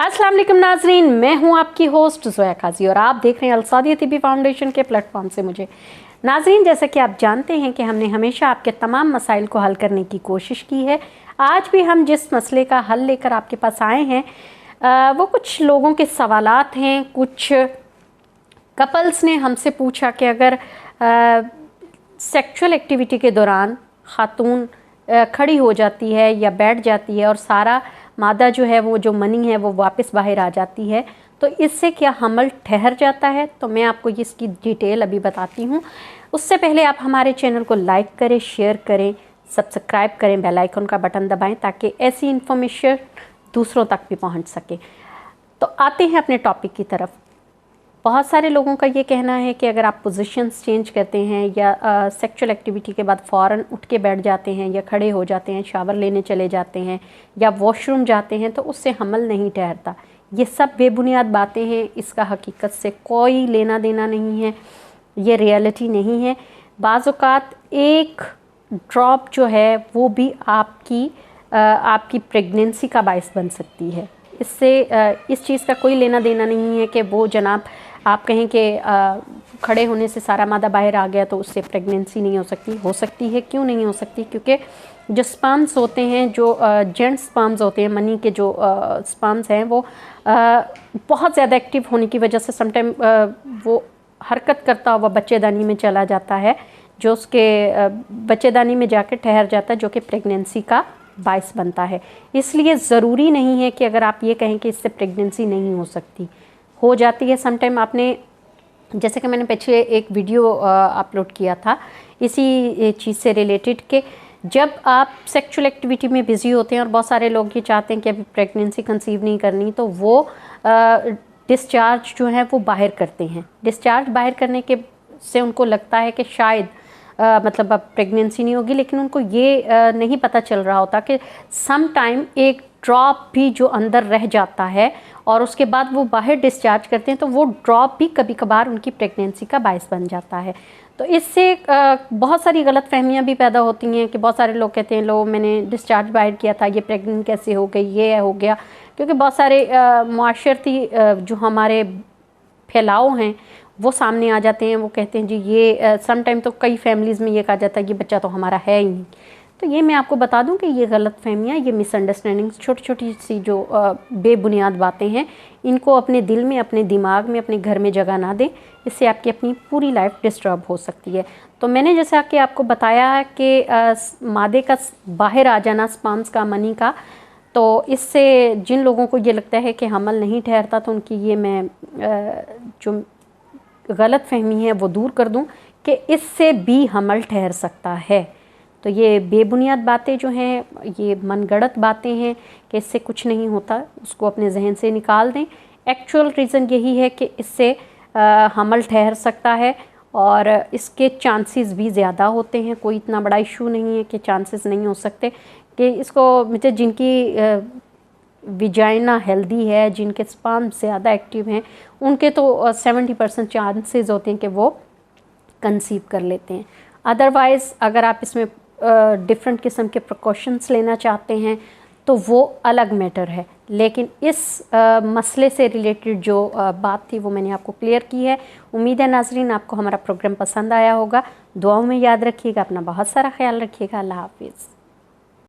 अस्सलाम वालेकुम नाजरीन, मैं हूं आपकी होस्ट ज़ोया काजी और आप देख रहे हैं अलसादिया तिब्बी फाउंडेशन के प्लेटफॉर्म से मुझे। नाजरीन, जैसा कि आप जानते हैं कि हमने हमेशा आपके तमाम मसाइल को हल करने की कोशिश की है। आज भी हम जिस मसले का हल लेकर आपके पास आए हैं वो कुछ लोगों के सवालात हैं। कुछ कपल्स ने हमसे पूछा कि अगर सेक्सुअल एक्टिविटी के दौरान खातून खड़ी हो जाती है या बैठ जाती है और सारा मादा जो है वो जो मनी है वो वापस बाहर आ जाती है, तो इससे क्या हमल ठहर जाता है। तो मैं आपको इसकी डिटेल अभी बताती हूँ। उससे पहले आप हमारे चैनल को लाइक करें, शेयर करें, सब्सक्राइब करें, बेल आइकन का बटन दबाएं ताकि ऐसी इन्फॉर्मेशन दूसरों तक भी पहुँच सके। तो आते हैं अपने टॉपिक की तरफ। बहुत सारे लोगों का ये कहना है कि अगर आप पोजीशंस चेंज करते हैं या सेक्सुअल एक्टिविटी के बाद फ़ौरन उठ के बैठ जाते हैं या खड़े हो जाते हैं, शावर लेने चले जाते हैं या वॉशरूम जाते हैं, तो उससे हमल नहीं ठहरता। ये सब बेबुनियाद बातें हैं, इसका हकीकत से कोई लेना देना नहीं है, ये रियलिटी नहीं है। बाज़ औक़ात एक ड्रॉप जो है वो भी आपकी प्रेगनेंसी का बायस बन सकती है। इससे इस चीज़ का कोई लेना देना नहीं है कि वो जनाब आप कहें कि खड़े होने से सारा मादा बाहर आ गया तो उससे प्रेगनेंसी नहीं हो सकती है। क्यों नहीं हो सकती? क्योंकि जो स्पर्म्स होते हैं, जो जेंट स्पर्म्स होते हैं, मनी के जो स्पर्म्स हैं, वो बहुत ज़्यादा एक्टिव होने की वजह से समटाइम वो हरकत करता हुआ बच्चेदानी में चला जाता है, जो उसके बच्चेदानी में जाकर ठहर जाता है, जो कि प्रेगनेंसी का बायस बनता है। इसलिए ज़रूरी नहीं है कि अगर आप ये कहें कि इससे प्रेगनेंसी नहीं हो सकती, हो जाती है समटाइम। आपने जैसे कि मैंने पीछे एक वीडियो अपलोड किया था इसी चीज़ से रिलेटेड कि जब आप सेक्सुअल एक्टिविटी में बिज़ी होते हैं और बहुत सारे लोग ये चाहते हैं कि अभी प्रेगनेंसी कंसीव नहीं करनी, तो वो डिस्चार्ज जो है वो बाहर करते हैं। डिस्चार्ज बाहर करने के से उनको लगता है कि शायद मतलब अब प्रेगनेंसी नहीं होगी, लेकिन उनको ये नहीं पता चल रहा होता कि सम टाइम एक ड्रॉप भी जो अंदर रह जाता है और उसके बाद वो बाहर डिस्चार्ज करते हैं, तो वो ड्रॉप भी कभी कभार उनकी प्रेगनेंसी का बायस बन जाता है। तो इससे बहुत सारी गलत फहमियाँ भी पैदा होती हैं कि बहुत सारे लोग कहते हैं लो मैंने डिस्चार्ज बाहर किया था, ये प्रेगनेंट कैसे हो गई, ये हो गया। क्योंकि बहुत सारे मुआशरती जो हमारे फैलाव हैं वो सामने आ जाते हैं। वो कहते हैं जी ये सम टाइम तो कई फैमिलीज़ में ये कहा जाता है ये बच्चा तो हमारा है ही नहीं। तो ये मैं आपको बता दूं कि ये गलत फहमियाँ, ये मिसअंडरस्टैंडिंग्स, छोटी छोटी सी जो बेबुनियाद बातें हैं, इनको अपने दिल में, अपने दिमाग में, अपने घर में जगह ना दें। इससे आपकी अपनी पूरी लाइफ डिस्टर्ब हो सकती है। तो मैंने जैसा कि आपको बताया कि मादे का बाहर आ जाना, स्पर्म्स का, मनी का, तो इससे जिन लोगों को ये लगता है कि हमल नहीं ठहरता, तो उनकी ये मैं जो गलत फहमी है वो दूर कर दूं कि इससे भी हमल ठहर सकता है। तो ये बेबुनियाद बातें जो हैं, ये मनगढ़ंत बातें हैं कि इससे कुछ नहीं होता, उसको अपने जहन से निकाल दें। एक्चुअल रीज़न यही है कि इससे हमल ठहर सकता है और इसके चांसेस भी ज़्यादा होते हैं। कोई इतना बड़ा इशू नहीं है कि चांसेस नहीं हो सकते। कि इसको मतलब जिनकी विजाइना हेल्दी है, जिनके स्पर्म ज़्यादा एक्टिव हैं, उनके तो 70% चांसेस होते हैं कि वो कंसीव कर लेते हैं। अदरवाइज़ अगर आप इसमें डिफरेंट किस्म के प्रिकॉशंस लेना चाहते हैं तो वो अलग मैटर है। लेकिन इस मसले से रिलेटेड जो बात थी वो मैंने आपको क्लियर की है। उम्मीद है नाजरीन आपको हमारा प्रोग्राम पसंद आया होगा। दुआओं में याद रखिएगा, अपना बहुत सारा ख्याल रखिएगा। अल्लाह हाफिज़।